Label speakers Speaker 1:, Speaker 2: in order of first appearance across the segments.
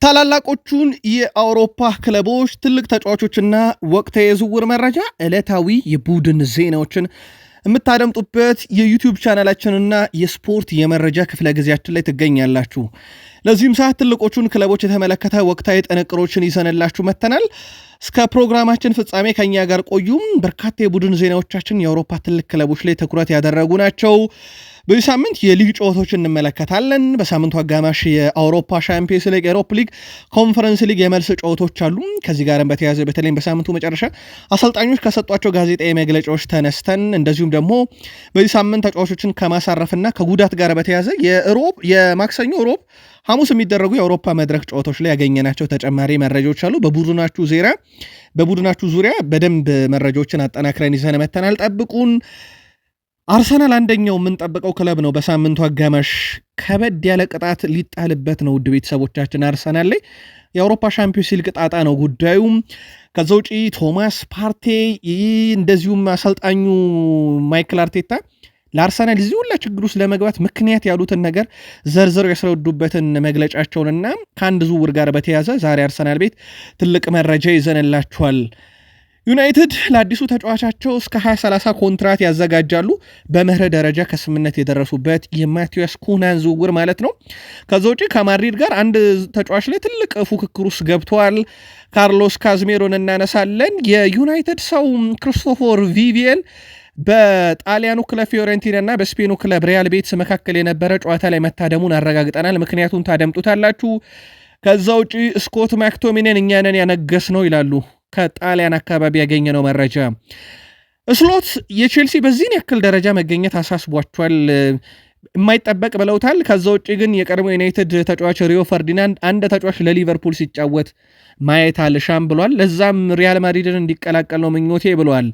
Speaker 1: ታላላቆቹን የአውሮፓ ክለቦች ትልቅ ተጫዋቾችና ወቅታዊ የዝውውር መረጃ ዕለታዊ የቡድን ዜናዎችን የምታደምጡበት የዩቲዩብ ቻናላችንና የስፖርት የመረጃ ክፍለ ጊዜያችን ላይ ትገኛላችሁ። ለዚህም ሰዓት ትልቆቹን ክለቦች የተመለከተ ወቅታዊ ጥንቅሮችን ይዘንላችሁ መጥተናል። እስከ ፕሮግራማችን ፍጻሜ ከኛ ጋር ቆዩም። በርካታ የቡድን ዜናዎቻችን የአውሮፓ ትልቅ ክለቦች ላይ ትኩረት ያደረጉ ናቸው። በዚህ ሳምንት የሊግ ጨዋታዎችን እንመለከታለን። በሳምንቱ አጋማሽ የአውሮፓ ሻምፒዮንስ ሊግ፣ የአውሮፓ ሊግ፣ ኮንፈረንስ ሊግ የመልስ ጨዋታዎች አሉ። ከዚህ ጋርም በተያያዘ በተለይም በሳምንቱ መጨረሻ አሰልጣኞች ከሰጧቸው ጋዜጣዊ መግለጫዎች ተነስተን እንደዚሁም ደግሞ በዚህ ሳምንት ተጫዋቾችን ከማሳረፍና ከጉዳት ጋር በተያያዘ የማክሰኞ ሮብ ሐሙስ የሚደረጉ የአውሮፓ መድረክ ጨዋታዎች ላይ ያገኘናቸው ተጨማሪ መረጃዎች አሉ። በቡድናችሁ ዙሪያ በደንብ መረጃዎችን አጠናክረን ይዘን መተናል። ጠብቁን። አርሰናል አንደኛው የምንጠብቀው ክለብ ነው። በሳምንቱ አጋማሽ ከበድ ያለ ቅጣት ሊጣልበት ነው። ውድ ቤተሰቦቻችን አርሰናል ላይ የአውሮፓ ሻምፒዮንስ ሊግ ቅጣጣ ነው ጉዳዩ። ከዛ ውጪ ቶማስ ፓርቴ እንደዚሁም አሰልጣኙ ማይክል አርቴታ ለአርሰናል እዚህ ሁላ ችግር ውስጥ ለመግባት ምክንያት ያሉትን ነገር ዘርዝረው ያስረዱበትን መግለጫቸውንና ከአንድ ዝውውር ጋር በተያያዘ ዛሬ አርሰናል ቤት ትልቅ መረጃ ይዘንላችኋል። ዩናይትድ ለአዲሱ ተጫዋቻቸው እስከ 2030 ኮንትራት ያዘጋጃሉ። በመርህ ደረጃ ከስምነት የደረሱበት የማቲያስ ኩናን ዝውውር ማለት ነው። ከዛ ውጪ ከማድሪድ ጋር አንድ ተጫዋች ላይ ትልቅ ፉክክር ውስጥ ገብተዋል። ካርሎስ ካዝሜሮን እናነሳለን። የዩናይትድ ሰው ክሪስቶፈር ቪቪየን በጣሊያኑ ክለብ ፊዮረንቲና እና በስፔኑ ክለብ ሪያል ቤትስ መካከል የነበረ ጨዋታ ላይ መታደሙን አረጋግጠናል። ምክንያቱም ታደምጡታላችሁ። ከዛ ውጪ ስኮት ማክቶሚኔን እኛንን ያነገስ ነው ይላሉ። ከጣሊያን አካባቢ ያገኘነው መረጃ ስሎት የቼልሲ በዚህን ያክል ደረጃ መገኘት አሳስቧቸዋል፣ የማይጠበቅ ብለውታል። ከዛ ውጭ ግን የቀድሞ ዩናይትድ ተጫዋች ሪዮ ፈርዲናንድ አንድ ተጫዋች ለሊቨርፑል ሲጫወት ማየት አልሻም ብሏል። ለዛም ሪያል ማድሪድን እንዲቀላቀል ነው ምኞቴ ብለዋል።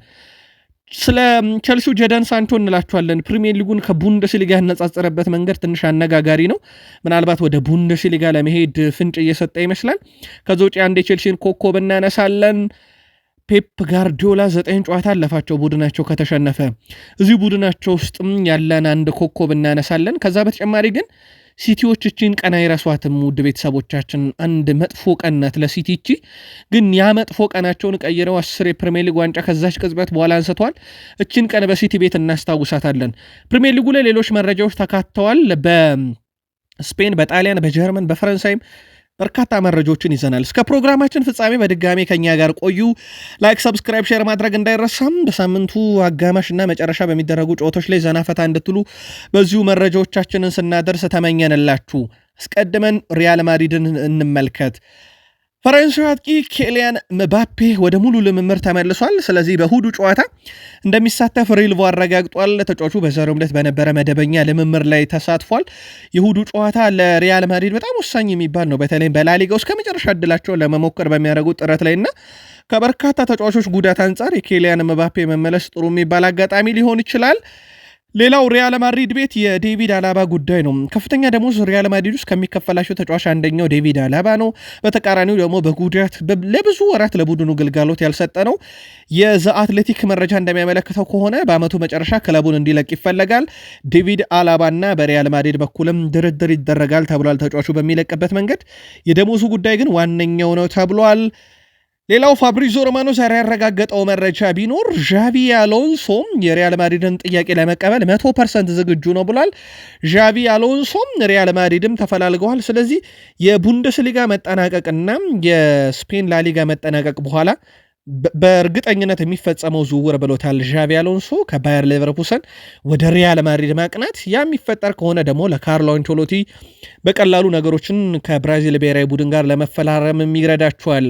Speaker 1: ስለ ቸልሲው ጀደን ሳንቾ እንላችኋለን። ፕሪሚየር ሊጉን ከቡንደስሊጋ ያነጻጸረበት መንገድ ትንሽ አነጋጋሪ ነው። ምናልባት ወደ ቡንደስሊጋ ለመሄድ ፍንጭ እየሰጠ ይመስላል። ከዛ ውጭ አንድ የቼልሲን ኮከብ እናነሳለን። ፔፕ ጋርዲዮላ 9 ጨዋታ አለፋቸው ቡድናቸው ከተሸነፈ። እዚህ ቡድናቸው ውስጥም ያለን አንድ ኮከብ እናነሳለን። ከዛ በተጨማሪ ግን ሲቲዎች እቺን ቀን አይረሷትም። ውድ ቤተሰቦቻችን አንድ መጥፎ ቀን ናት ለሲቲ እቺ። ግን ያ መጥፎ ቀናቸውን ቀይረው 10 የፕሪሚየር ሊግ ዋንጫ ከዛች ቅጽበት በኋላ አንስተዋል። እቺን ቀን በሲቲ ቤት እናስታውሳታለን። ፕሪሚየር ሊጉ ላይ ሌሎች መረጃዎች ተካተዋል። በስፔን፣ በጣሊያን፣ በጀርመን፣ በፈረንሳይም በርካታ መረጃዎችን ይዘናል። እስከ ፕሮግራማችን ፍጻሜ በድጋሚ ከኛ ጋር ቆዩ። ላይክ፣ ሰብስክራይብ፣ ሼር ማድረግ እንዳይረሳም። በሳምንቱ አጋማሽ እና መጨረሻ በሚደረጉ ጨዋታዎች ላይ ዘናፈታ እንድትሉ በዚሁ መረጃዎቻችንን ስናደርስ ተመኘንላችሁ። አስቀድመን ሪያል ማድሪድን እንመልከት። ፈረንሳዊ አጥቂ ኬሊያን ምባፔ ወደ ሙሉ ልምምድ ተመልሷል። ስለዚህ በእሁዱ ጨዋታ እንደሚሳተፍ ሪልቮ አረጋግጧል። ተጫዋቹ በዛሬው ዕለት በነበረ መደበኛ ልምምድ ላይ ተሳትፏል። የእሁዱ ጨዋታ ለሪያል ማድሪድ በጣም ወሳኝ የሚባል ነው። በተለይም በላሊጋው እስከ መጨረሻ ዕድላቸውን ለመሞከር በሚያደርጉት ጥረት ላይ እና ከበርካታ ተጫዋቾች ጉዳት አንጻር የኬሊያን ምባፔ መመለስ ጥሩ የሚባል አጋጣሚ ሊሆን ይችላል። ሌላው ሪያል ማድሪድ ቤት የዴቪድ አላባ ጉዳይ ነው። ከፍተኛ ደሞዝ ሪያል ማድሪድ ውስጥ ከሚከፈላቸው ተጫዋች አንደኛው ዴቪድ አላባ ነው። በተቃራኒው ደግሞ በጉዳት ለብዙ ወራት ለቡድኑ ግልጋሎት ያልሰጠ ነው። የዘ አትሌቲክ መረጃ እንደሚያመለክተው ከሆነ በአመቱ መጨረሻ ክለቡን እንዲለቅ ይፈለጋል። ዴቪድ አላባና በሪያል ማድሪድ በኩልም ድርድር ይደረጋል ተብሏል። ተጫዋቹ በሚለቅበት መንገድ የደሞዙ ጉዳይ ግን ዋነኛው ነው ተብሏል። ሌላው ፋብሪዞ ሮማኖ ዛሬ ያረጋገጠው መረጃ ቢኖር ዣቪ አሎንሶም የሪያል ማድሪድን ጥያቄ ለመቀበል 100% ዝግጁ ነው ብሏል። ዣቪ አሎንሶም ሪያል ማድሪድም ተፈላልገዋል። ስለዚህ የቡንደስሊጋ መጠናቀቅና የስፔን ላሊጋ መጠናቀቅ በኋላ በእርግጠኝነት የሚፈጸመው ዝውውር ብሎታል ዣቪ አሎንሶ ከባየር ሌቨርኩሰን ወደ ሪያል ማድሪድ ማቅናት። ያ የሚፈጠር ከሆነ ደግሞ ለካርሎ አንቸሎቲ በቀላሉ ነገሮችን ከብራዚል ብሔራዊ ቡድን ጋር ለመፈራረም ይረዳቸዋል።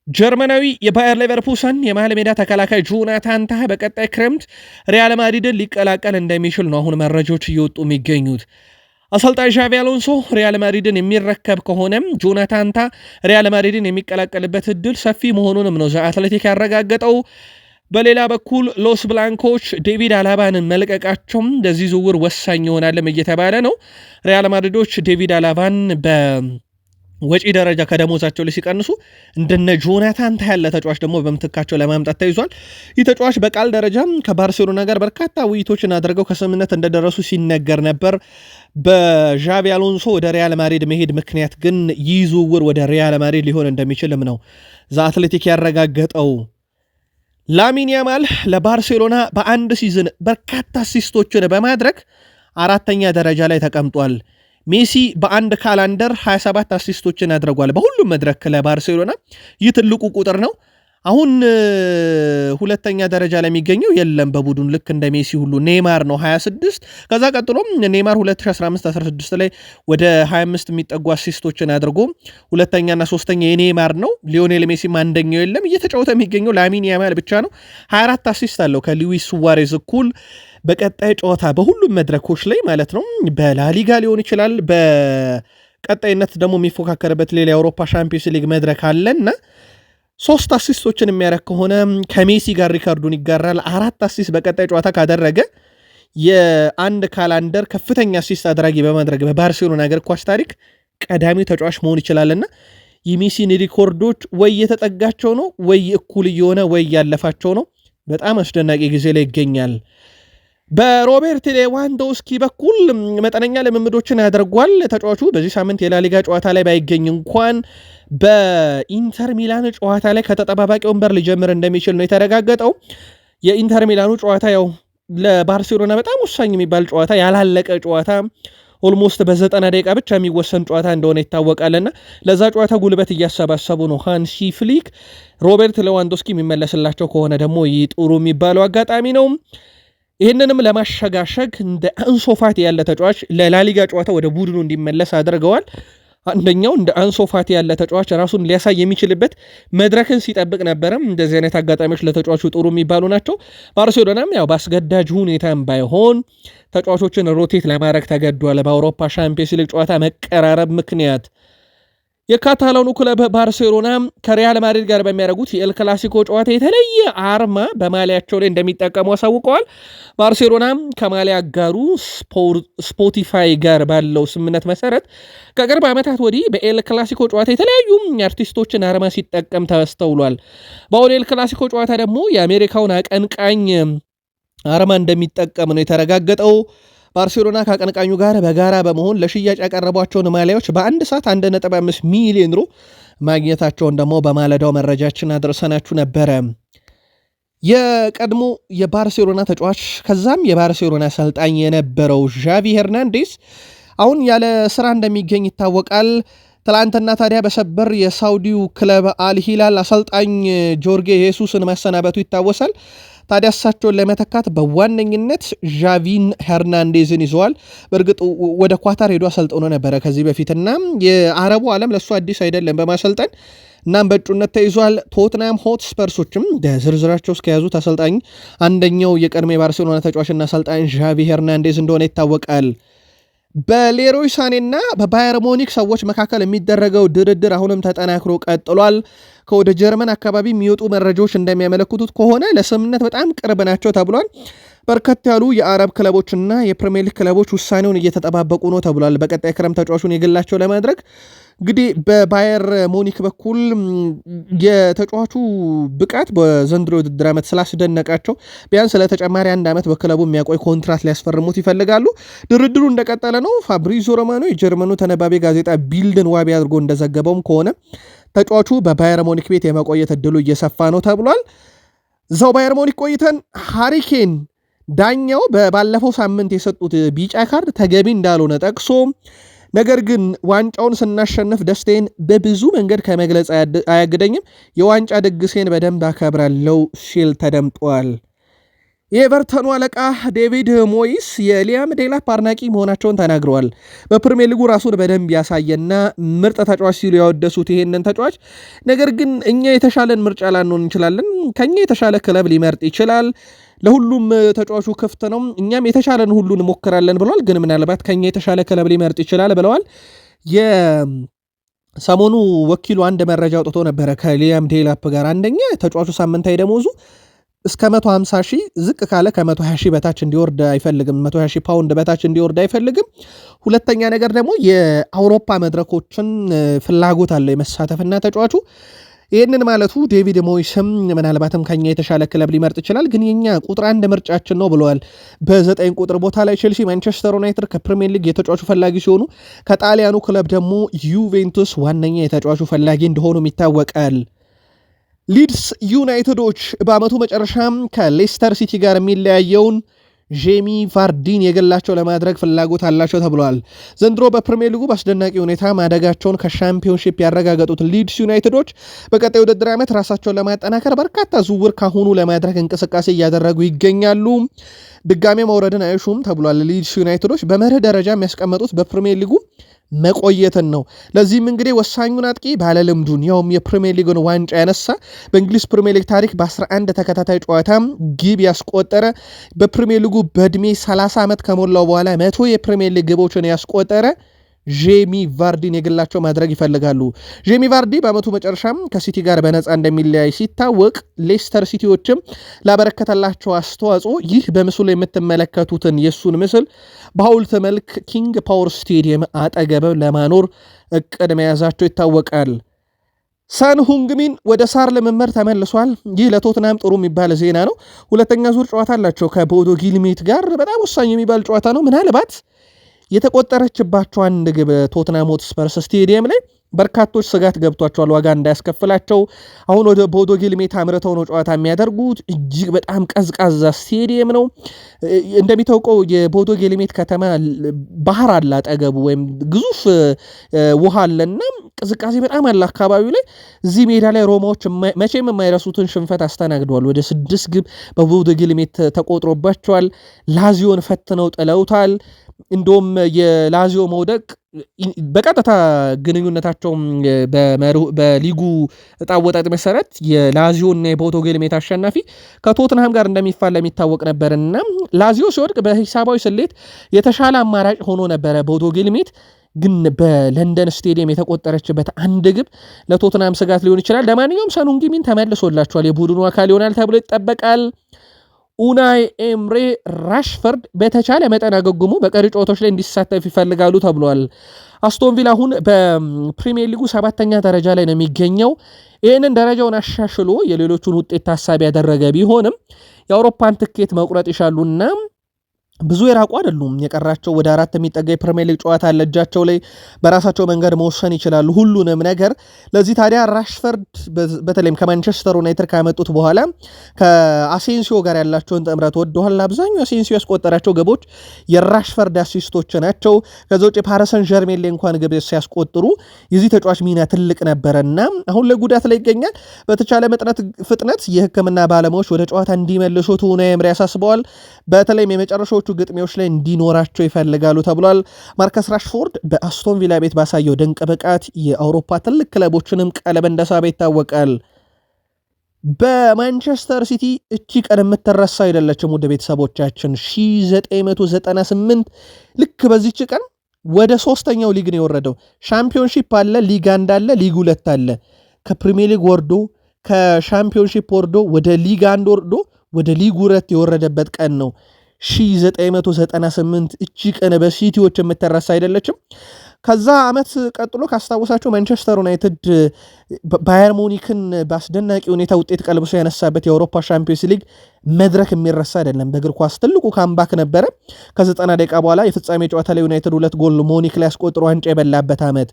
Speaker 1: ጀርመናዊ የባየር ሌቨርኩሰን የመሃል ሜዳ ተከላካይ ጆናታን ታህ በቀጣይ ክረምት ሪያል ማድሪድን ሊቀላቀል እንደሚችል ነው አሁን መረጃዎች እየወጡ የሚገኙት። አሰልጣኝ ዣቪ አሎንሶ ሪያል ማድሪድን የሚረከብ ከሆነም ጆናታን ታህ ሪያል ማድሪድን የሚቀላቀልበት እድል ሰፊ መሆኑንም ነው ዘ አትሌቲክ ያረጋገጠው። በሌላ በኩል ሎስ ብላንኮች ዴቪድ አላባንን መልቀቃቸውም ለዚህ ዝውውር ወሳኝ ይሆናልም እየተባለ ነው። ሪያል ማድሪዶች ዴቪድ አላባን ወጪ ደረጃ ከደሞዛቸው ላይ ሲቀንሱ እንደነ ጆናታን ያለ ተጫዋች ደግሞ በምትካቸው ለማምጣት ተይዟል። ይህ ተጫዋች በቃል ደረጃ ከባርሴሎና ጋር በርካታ ውይይቶችን አድርገው ከስምምነት እንደደረሱ ሲነገር ነበር። በዣቪ አሎንሶ ወደ ሪያል ማድሪድ መሄድ ምክንያት ግን ይህ ዝውውር ወደ ሪያል ማድሪድ ሊሆን እንደሚችልም ነው ዘአትሌቲክ ያረጋገጠው። ላሚን ያማል ለባርሴሎና በአንድ ሲዝን በርካታ አሲስቶችን በማድረግ 4ኛ ደረጃ ላይ ተቀምጧል። ሜሲ በአንድ ካላንደር 27 አሲስቶችን አድርጓል በሁሉም መድረክ ለባርሴሎና። ይህ ትልቁ ቁጥር ነው። አሁን 2ኛ ደረጃ ላይ የሚገኘው የለም በቡድን ልክ እንደ ሜሲ ሁሉ ኔይማር ነው 26። ከዛ ቀጥሎም ኔይማር 2015-16 ላይ ወደ 25 የሚጠጉ አሲስቶችን አድርጎ 2ኛና 3ኛ የኔይማር ነው። ሊዮኔል ሜሲም አንደኛው የለም። እየተጫወተ የሚገኘው ላሚን ያማል ብቻ ነው። 24 አሲስት አለው ከሉዊስ ሱዋሬዝ እኩል። በቀጣይ ጨዋታ በሁሉም መድረኮች ላይ ማለት ነው በላሊጋ ሊሆን ይችላል፣ በቀጣይነት ደግሞ የሚፎካከርበት ሌላ የአውሮፓ ሻምፒዮንስ ሊግ መድረክ አለና 3 አሲስቶችን የሚያደርግ ከሆነ ከሜሲ ጋር ሪካርዱን ይጋራል። 4 አሲስት በቀጣይ ጨዋታ ካደረገ የአንድ ካላንደር ከፍተኛ አሲስት አድራጊ በማድረግ በባርሴሎና እግር ኳስ ታሪክ ቀዳሚው ተጫዋች መሆን ይችላልና የሜሲን ሪኮርዶች ወይ የተጠጋቸው ነው ወይ እኩል እየሆነ ወይ ያለፋቸው ነው። በጣም አስደናቂ ጊዜ ላይ ይገኛል። በሮቤርት ሌዋንዶውስኪ በኩል መጠነኛ ልምምዶችን ያደርጓል። ተጫዋቹ በዚህ ሳምንት የላሊጋ ጨዋታ ላይ ባይገኝ እንኳን በኢንተር ሚላን ጨዋታ ላይ ከተጠባባቂ ወንበር ሊጀምር እንደሚችል ነው የተረጋገጠው። የኢንተር ሚላኑ ጨዋታ ያው ለባርሴሎና በጣም ወሳኝ የሚባል ጨዋታ፣ ያላለቀ ጨዋታ፣ ኦልሞስት በ90 ደቂቃ ብቻ የሚወሰን ጨዋታ እንደሆነ ይታወቃልና ለዛ ጨዋታ ጉልበት እያሰባሰቡ ነው ሃንሲ ፍሊክ። ሮቤርት ሌዋንዶውስኪ የሚመለስላቸው ከሆነ ደግሞ ይህ ጥሩ የሚባለው አጋጣሚ ነው። ይህንንም ለማሸጋሸግ እንደ አንሶ ፋቲ ያለ ተጫዋች ለላሊጋ ጨዋታ ወደ ቡድኑ እንዲመለስ አድርገዋል። አንደኛው እንደ አንሶ ፋቲ ያለ ተጫዋች ራሱን ሊያሳይ የሚችልበት መድረክን ሲጠብቅ ነበረም። እንደዚህ አይነት አጋጣሚዎች ለተጫዋቹ ጥሩ የሚባሉ ናቸው። ባርሴሎናም ያው በአስገዳጅ ሁኔታም ባይሆን ተጫዋቾችን ሮቴት ለማድረግ ተገዷል። በአውሮፓ ሻምፒዮንስ ሊግ ጨዋታ መቀራረብ ምክንያት የካታላኑ ክለብ ባርሴሎና ከሪያል ማድሪድ ጋር በሚያደርጉት የኤል ክላሲኮ ጨዋታ የተለየ አርማ በማሊያቸው ላይ እንደሚጠቀሙ አሳውቀዋል። ባርሴሎና ከማሊያ አጋሩ ስፖቲፋይ ጋር ባለው ስምምነት መሰረት ከቅርብ ዓመታት ወዲህ በኤል ክላሲኮ ጨዋታ የተለያዩ አርቲስቶችን አርማ ሲጠቀም ተስተውሏል። በአሁኑ ኤል ክላሲኮ ጨዋታ ደግሞ የአሜሪካውን አቀንቃኝ አርማ እንደሚጠቀም ነው የተረጋገጠው። ባርሴሎና ከአቀንቃኙ ጋር በጋራ በመሆን ለሽያጭ ያቀረቧቸውን ማሊያዎች በአንድ ሰዓት 1.5 ሚሊዮን ዩሮ ማግኘታቸውን ደግሞ በማለዳው መረጃችን አድርሰናችሁ ነበረ። የቀድሞ የባርሴሎና ተጫዋች ከዛም የባርሴሎና አሰልጣኝ የነበረው ዣቪ ሄርናንዴስ አሁን ያለ ስራ እንደሚገኝ ይታወቃል። ትላንትና ታዲያ በሰበር የሳውዲው ክለብ አልሂላል አሰልጣኝ ጆርጌ ሄሱስን ማሰናበቱ ይታወሳል። ታዲያ እሳቸውን ለመተካት በዋነኝነት ዣቪን ሄርናንዴዝን ይዘዋል። በእርግጥ ወደ ኳታር ሄዶ አሰልጥኖ ነበረ ከዚህ በፊትና የአረቡ ዓለም ለእሱ አዲስ አይደለም በማሰልጠን እናም በእጩነት ተይዟል። ቶትናም ሆትስፐርሶችም በዝርዝራቸው እስከያዙት አሰልጣኝ አንደኛው የቀድሞ የባርሴሎና ተጫዋችና አሰልጣኝ ዣቪ ሄርናንዴዝ እንደሆነ ይታወቃል። በሌሮይ ሳኔና በባየር ሙኒክ ሰዎች መካከል የሚደረገው ድርድር አሁንም ተጠናክሮ ቀጥሏል። ከወደ ጀርመን አካባቢ የሚወጡ መረጃዎች እንደሚያመለክቱት ከሆነ ለስምምነት በጣም ቅርብ ናቸው ተብሏል። በርከት ያሉ የአረብ ክለቦችና የፕሪሚየር ሊግ ክለቦች ውሳኔውን እየተጠባበቁ ነው ተብሏል። በቀጣይ ክረምት ተጫዋቹን የግላቸው ለማድረግ እንግዲህ በባየር ሙኒክ በኩል የተጫዋቹ ብቃት በዘንድሮ ውድድር ዓመት ስላስደነቃቸው ቢያንስ ለተጨማሪ 1 ዓመት በክለቡ የሚያቆይ ኮንትራት ሊያስፈርሙት ይፈልጋሉ። ድርድሩ እንደቀጠለ ነው። ፋብሪዞ ሮማኖ የጀርመኑ ተነባቢ ጋዜጣ ቢልድን ዋቢ አድርጎ እንደዘገበውም ከሆነ ተጫዋቹ በባየር ሙኒክ ቤት የመቆየት እድሉ እየሰፋ ነው ተብሏል። እዛው ባየር ሙኒክ ቆይተን ሃሪኬን ዳኛው ባለፈው ሳምንት የሰጡት ቢጫ ካርድ ተገቢ እንዳልሆነ ጠቅሶ ነገር ግን ዋንጫውን ስናሸንፍ ደስታዬን በብዙ መንገድ ከመግለጽ አያግደኝም፣ የዋንጫ ድግሴን በደንብ አከብራለሁ ሲል ተደምጧል። የኤቨርተኑ አለቃ ዴቪድ ሞይስ የሊያም ዴላፕ አድናቂ መሆናቸውን ተናግረዋል። በፕሪሚየር ሊጉ ራሱን በደንብ ያሳየና ምርጥ ተጫዋች ሲሉ ያወደሱት ይሄንን ተጫዋች ነገር ግን እኛ የተሻለን ምርጫ ላንሆን እንችላለን፣ ከኛ የተሻለ ክለብ ሊመርጥ ይችላል፣ ለሁሉም ተጫዋቹ ክፍት ነው፣ እኛም የተሻለን ሁሉ እንሞክራለን ብለዋል። ግን ምናልባት ከኛ የተሻለ ክለብ ሊመርጥ ይችላል ብለዋል። የሰሞኑ ወኪሉ አንድ መረጃ አውጥቶ ነበረ ከሊያም ዴላፕ ጋር። አንደኛ ተጫዋቹ ሳምንታዊ ደሞዙ እስከ 150,000 ዝቅ ካለ ከ120,000 በታች እንዲወርድ አይፈልግም። 120,000 ፓውንድ በታች እንዲወርድ አይፈልግም። ሁለተኛ ነገር ደግሞ የአውሮፓ መድረኮችን ፍላጎት አለው የመሳተፍና ተጫዋቹ ይህንን ማለቱ ዴቪድ ሞይስም ምናልባትም ከኛ የተሻለ ክለብ ሊመርጥ ይችላል፣ ግን የኛ ቁጥር 1 ምርጫችን ነው ብለዋል። በ9 ቁጥር ቦታ ላይ ቼልሲ፣ ማንቸስተር ዩናይትድ ከፕሪሚየር ሊግ የተጫዋቹ ፈላጊ ሲሆኑ ከጣሊያኑ ክለብ ደግሞ ዩቬንቱስ ዋነኛ የተጫዋቹ ፈላጊ እንደሆኑም ይታወቃል። ሊድስ ዩናይትዶች በአመቱ መጨረሻም ከሌስተር ሲቲ ጋር የሚለያየውን ጄሚ ቫርዲን የግላቸው ለማድረግ ፍላጎት አላቸው ተብሏል። ዘንድሮ በፕሪሚየር ሊጉ በአስደናቂ ሁኔታ ማደጋቸውን ከሻምፒዮንሺፕ ያረጋገጡት ሊድስ ዩናይትዶች በቀጣይ ውድድር ዓመት ራሳቸውን ለማጠናከር በርካታ ዝውውር ካሁኑ ለማድረግ እንቅስቃሴ እያደረጉ ይገኛሉ። ድጋሜ መውረድን አይሹም ተብሏል። ሊድስ ዩናይትዶች በመርህ ደረጃ የሚያስቀመጡት በፕሪሚየር ሊጉ መቆየትን ነው። ለዚህም እንግዲህ ወሳኙን አጥቂ ባለልምዱን ያውም የፕሪሚየር ሊጉን ዋንጫ ያነሳ በእንግሊዝ ፕሪሚየር ሊግ ታሪክ በ11 ተከታታይ ጨዋታ ግብ ያስቆጠረ በፕሪሚየር ሊጉ በእድሜ 30 ዓመት ከሞላው በኋላ 100 የፕሪሚየር ሊግ ግቦችን ያስቆጠረ ጄሚ ቫርዲን የግላቸው ማድረግ ይፈልጋሉ። ጄሚ ቫርዲ በአመቱ መጨረሻም ከሲቲ ጋር በነፃ እንደሚለያይ ሲታወቅ ሌስተር ሲቲዎችም ላበረከተላቸው አስተዋጽኦ ይህ በምስሉ የምትመለከቱትን የሱን ምስል በሐውልት መልክ ኪንግ ፓወር ስቴዲየም አጠገብ ለማኖር እቅድ መያዛቸው ይታወቃል። ሳን ሁንግሚን ወደ ሳር ልምምድ ተመልሷል። ይህ ለቶትናም ጥሩ የሚባል ዜና ነው። ሁለተኛ ዙር ጨዋታ አላቸው ከቦዶ ግሊምት ጋር በጣም ወሳኝ የሚባል ጨዋታ ነው። ምናልባት የተቆጠረችባቸው አንድ ግብ ቶትናም ሆትስፐርስ ስቴዲየም ላይ በርካቶች ስጋት ገብቷቸዋል፣ ዋጋ እንዳያስከፍላቸው። አሁን ወደ ቦዶ ግሊምት አምርተው ነው ጨዋታ የሚያደርጉት። እጅግ በጣም ቀዝቃዛ ስቴዲየም ነው። እንደሚታወቀው የቦዶ ግሊምት ከተማ ባህር አለ አጠገቡ፣ ወይም ግዙፍ ውሃ አለና ቅዝቃዜ በጣም አለ አካባቢው ላይ። እዚህ ሜዳ ላይ ሮማዎች መቼም የማይረሱትን ሽንፈት አስተናግደዋል። ወደ 6 ግብ በቦዶ ግሊምት ተቆጥሮባቸዋል። ላዚዮን ፈትነው ጥለውታል። እንደውም የላዚዮ መውደቅ በቀጥታ ግንኙነታቸው በሊጉ ዕጣ አወጣጥ መሰረት የላዚዮ እና የቦዶ ግሊምት አሸናፊ ከቶትንሃም ጋር እንደሚፋለም የሚታወቅ ነበርና ላዚዮ ሲወድቅ በሂሳባዊ ስሌት የተሻለ አማራጭ ሆኖ ነበረ። ቦዶ ግሊምት ግን በለንደን ስቴዲየም የተቆጠረችበት አንድ ግብ ለቶትንሃም ስጋት ሊሆን ይችላል። ለማንኛውም ሳን ሁንግሚን ተመልሶላቸዋል፣ የቡድኑ አካል ይሆናል ተብሎ ይጠበቃል። ኡናይ ኤምሬ ራሽፈርድ በተቻለ መጠን አገግሞ በቀሪ ጨዋታዎች ላይ እንዲሳተፍ ይፈልጋሉ ተብሏል። አስቶን ቪላ አሁን በፕሪሚየር ሊጉ 7ኛ ደረጃ ላይ ነው የሚገኘው። ይህንን ደረጃውን አሻሽሎ የሌሎቹን ውጤት ታሳቢ ያደረገ ቢሆንም የአውሮፓን ትኬት መቁረጥ ይሻሉና ብዙ የራቁ አይደሉም። የቀራቸው ወደ 4 የሚጠጋ የፕሪሚየር ሊግ ጨዋታ አለ እጃቸው ላይ። በራሳቸው መንገድ መወሰን ይችላሉ ሁሉንም ነገር። ለዚህ ታዲያ ራሽፈርድ በተለይም ከማንቸስተር ዩናይትድ ካመጡት በኋላ ከአሴንሲዮ ጋር ያላቸውን ጥምረት ወደኋላ። አብዛኛው አሴንሲዮ ያስቆጠራቸው ግቦች የራሽፈርድ አሲስቶች ናቸው። ከዛ ውጭ ፓሪስ ሰን ዠርሜን ላይ እንኳን ግብ ሲያስቆጥሩ የዚህ ተጫዋች ሚና ትልቅ ነበረና አሁን ላይ ጉዳት ላይ ይገኛል። በተቻለ ፍጥነት የሕክምና ባለሙያዎች ወደ ጨዋታ እንዲመልሱት ኡናይ ኤምሬ ያሳስበዋል። በተለይም የመጨረሻዎቹ ግጥሚያዎች ላይ እንዲኖራቸው ይፈልጋሉ ተብሏል። ማርከስ ራሽፎርድ በአስቶን ቪላ ቤት ባሳየው ድንቅ ብቃት የአውሮፓ ትልቅ ክለቦችንም ቀለብ እንደሳበ ይታወቃል። በማንቸስተር ሲቲ እቺ ቀን የምትረሳ አይደለችም። ውድ ቤተሰቦቻችን 1998 ልክ በዚች ቀን ወደ 3ኛው ሊግ ነው የወረደው። ሻምፒዮንሺፕ አለ፣ ሊግ 1 አለ፣ ሊግ 2 አለ። ከፕሪሚየር ሊግ ወርዶ ከሻምፒዮንሺፕ ወርዶ ወደ ሊግ 1 ወርዶ ወደ ሊግ 2 የወረደበት ቀን ነው 1998። እቺ ቀን በሲቲዎች የምትረሳ አይደለችም። ከዛ ዓመት ቀጥሎ ካስታወሳቸው ማንቸስተር ዩናይትድ ባየር ሙኒክን በአስደናቂ ሁኔታ ውጤት ቀልብሶ ያነሳበት የአውሮፓ ሻምፒዮንስ ሊግ መድረክ የሚረሳ አይደለም። በእግር ኳስ ትልቁ ካምባክ ነበረ። ከ90 ደቂቃ በኋላ የፍጻሜ ጨዋታ ላይ ዩናይትድ 2 ጎል ሙኒክ ላይ ያስቆጥሮ ዋንጫ የበላበት ዓመት።